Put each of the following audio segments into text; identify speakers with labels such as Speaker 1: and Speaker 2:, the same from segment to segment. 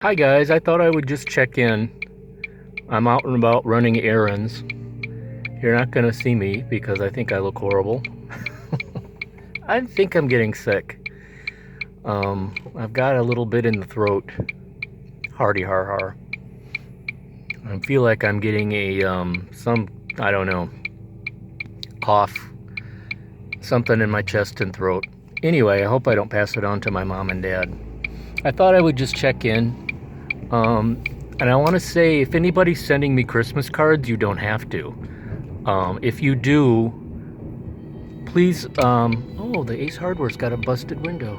Speaker 1: Hi guys, I thought I would just check in. I'm out and about running errands. You're not gonna see me because I think I look horrible. I think I'm getting sick. I've got a little bit in the throat. Hardy har har. I feel like I'm getting I don't know, cough, something in my chest and throat. Anyway, I hope I don't pass it on to my mom and dad. I thought I would just check in. And I want to say, if anybody's sending me Christmas cards, you don't have to. If you do, please, oh, the Ace Hardware's got a busted window.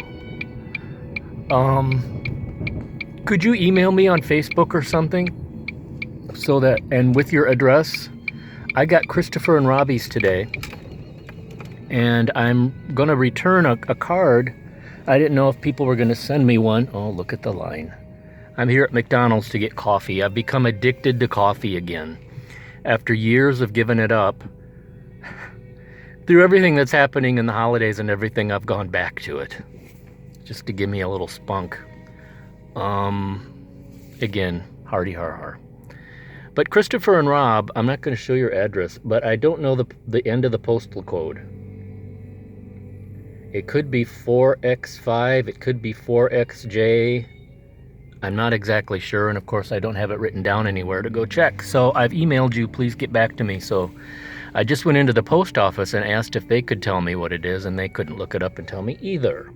Speaker 1: Could you email me on Facebook or something? And with your address? I got Christopher and Robbie's today, and I'm gonna return a card. I didn't know if people were gonna send me one. Oh, look at the line. I'm here at McDonald's to get coffee. I've become addicted to coffee again. After years of giving it up, through everything that's happening in the holidays and everything, I've gone back to it. Just to give me a little spunk. Again, hardy har har. But Christopher and Rob, I'm not going to show your address, but I don't know the end of the postal code. It could be 4X5, it could be 4XJ. I'm not exactly sure, and of course I don't have it written down anywhere to go check. So I've emailed you, please get back to me. So I just went into the post office and asked if they could tell me what it is, and they couldn't look it up and tell me either.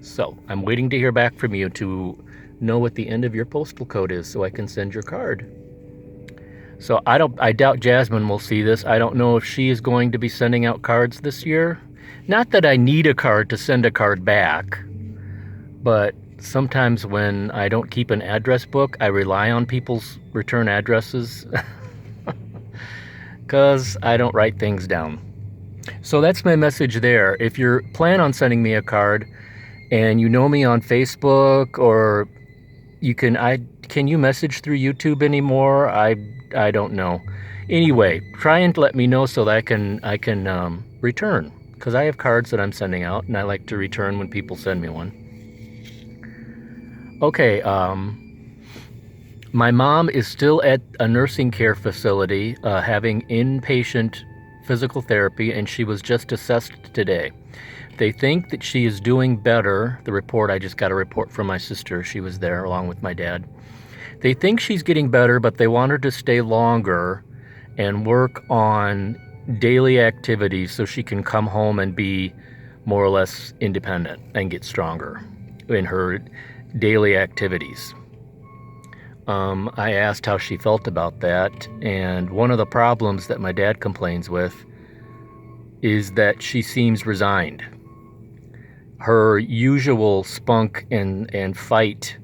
Speaker 1: So I'm waiting to hear back from you to know what the end of your postal code is so I can send your card. So I doubt Jasmine will see this. I don't know if she is going to be sending out cards this year. Not that I need a card to send a card back, but sometimes when I don't keep an address book, I rely on people's return addresses because I don't write things down. So that's my message there. If you're plan on sending me a card and you know me on Facebook, or can you message through YouTube anymore? I don't know. Anyway, try and let me know so that I can return, because I have cards that I'm sending out and I like to return when people send me one. Okay, my mom is still at a nursing care facility having inpatient physical therapy, and she was just assessed today. They think that she is doing better. I just got a report from my sister. She was there along with my dad. They think she's getting better, but they want her to stay longer and work on daily activities so she can come home and be more or less independent and get stronger in her daily activities. I asked how she felt about that, and one of the problems that my dad complains with is that she seems resigned. Her usual spunk and fight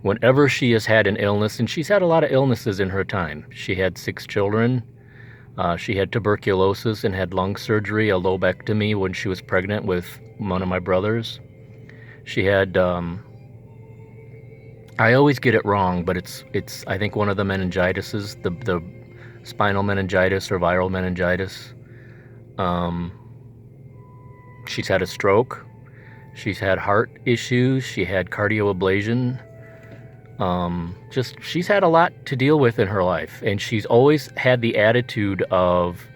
Speaker 1: whenever she has had an illness, and she's had a lot of illnesses in her time. She had 6 children. She had tuberculosis and had lung surgery, a lobectomy when she was pregnant with one of my brothers. She had, I always get it wrong, but it's I think one of the meningitises, the spinal meningitis or viral meningitis. She's had a stroke. She's had heart issues. She had cardioablation. She's had a lot to deal with in her life, and she's always had the attitude of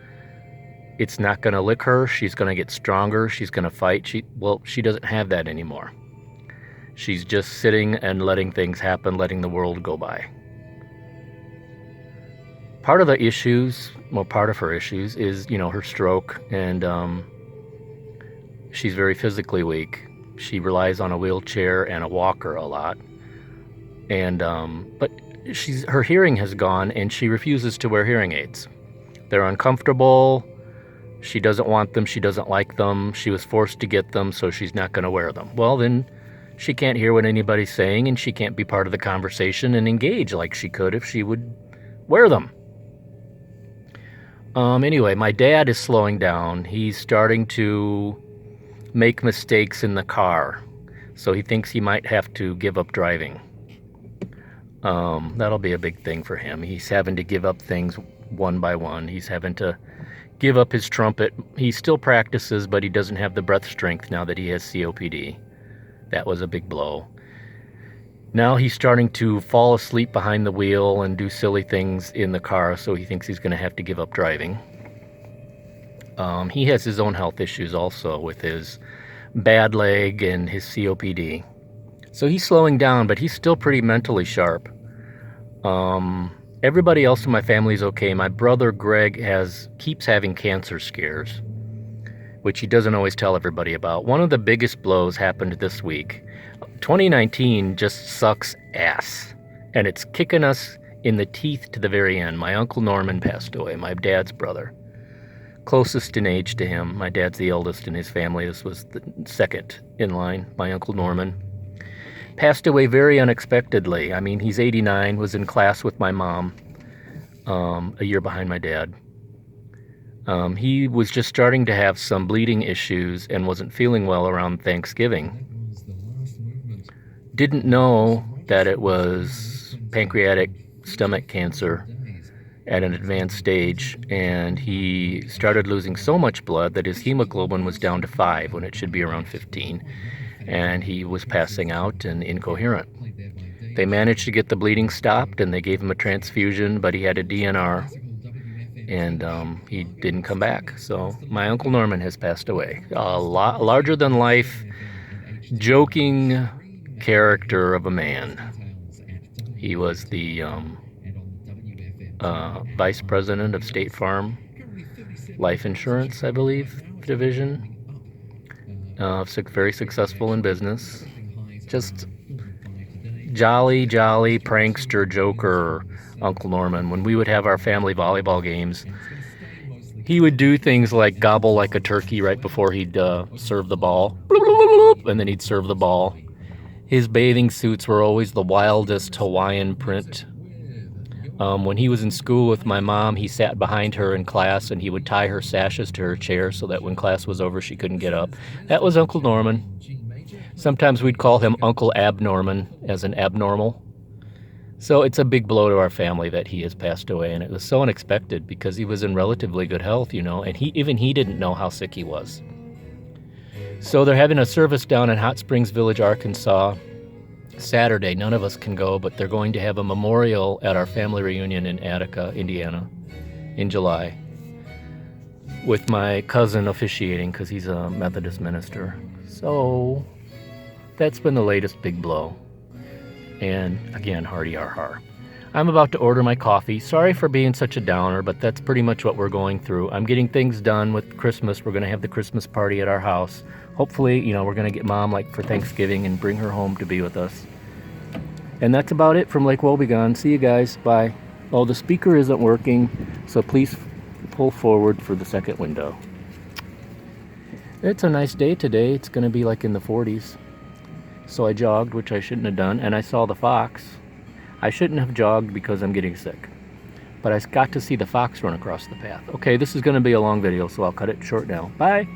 Speaker 1: it's not going to lick her. She's going to get stronger. She's going to fight. She doesn't have that anymore. She's just sitting and letting things happen, letting the world go by. Part of her issues is, her stroke, and she's very physically weak. She relies on a wheelchair and a walker a lot. And but her hearing has gone, and she refuses to wear hearing aids. They're uncomfortable. She doesn't want them. She doesn't like them. She was forced to get them, so she's not going to wear them. Well, then she can't hear what anybody's saying, and she can't be part of the conversation and engage like she could if she would wear them. Anyway, my dad is slowing down. He's starting to make mistakes in the car, so he thinks he might have to give up driving. That'll be a big thing for him. He's having to give up things one by one. He's having to give up his trumpet. He still practices, but he doesn't have the breath strength now that he has COPD. That was a big blow. Now he's starting to fall asleep behind the wheel and do silly things in the car, so he thinks he's going to have to give up driving. He has his own health issues also with his bad leg and his COPD. So he's slowing down, but he's still pretty mentally sharp. Everybody else in my family is okay. My brother Greg keeps having cancer scares, which he doesn't always tell everybody about. One of the biggest blows happened this week. 2019 just sucks ass, and it's kicking us in the teeth to the very end. My Uncle Norman passed away, my dad's brother. Closest in age to him. My dad's the eldest in his family. This was the second in line. My Uncle Norman passed away very unexpectedly. I mean, he's 89, was in class with my mom, a year behind my dad. He was just starting to have some bleeding issues and wasn't feeling well around Thanksgiving. Didn't know that it was pancreatic stomach cancer at an advanced stage, and he started losing so much blood that his hemoglobin was down to 5 when it should be around 15, and he was passing out and incoherent. They managed to get the bleeding stopped, and they gave him a transfusion, but he had a DNR, and he didn't come back. So my Uncle Norman has passed away. A larger than life, joking character of a man. He was the vice president of State Farm Life Insurance, I believe, division. Very successful in business. Just jolly prankster, joker, Uncle Norman. When we would have our family volleyball games, he would do things like gobble like a turkey right before he'd serve the ball, and then he'd serve the ball. His bathing suits were always the wildest Hawaiian print. When he was in school with my mom, he sat behind her in class, and he would tie her sashes to her chair so that when class was over, she couldn't get up. That was Uncle Norman. Sometimes we'd call him Uncle Abnorman, as an abnormal. So it's a big blow to our family that he has passed away, and it was so unexpected because he was in relatively good health, and he didn't know how sick he was. So they're having a service down in Hot Springs Village, Arkansas, Saturday. None of us can go, but they're going to have a memorial at our family reunion in Attica, Indiana, in July, with my cousin officiating because he's a Methodist minister. So that's been the latest big blow. And again, hearty har. I'm about to order my coffee. Sorry for being such a downer, but that's pretty much what we're going through. I'm getting things done with Christmas. We're going to have the Christmas party at our house. Hopefully, we're going to get Mom for Thanksgiving and bring her home to be with us. And that's about it from Lake Wobegon. See you guys. Bye. Oh, the speaker isn't working, so please pull forward for the second window. It's a nice day today. It's going to be in the 40s. So I jogged, which I shouldn't have done, and I saw the fox. I shouldn't have jogged because I'm getting sick. But I got to see the fox run across the path. Okay, this is going to be a long video, so I'll cut it short now. Bye!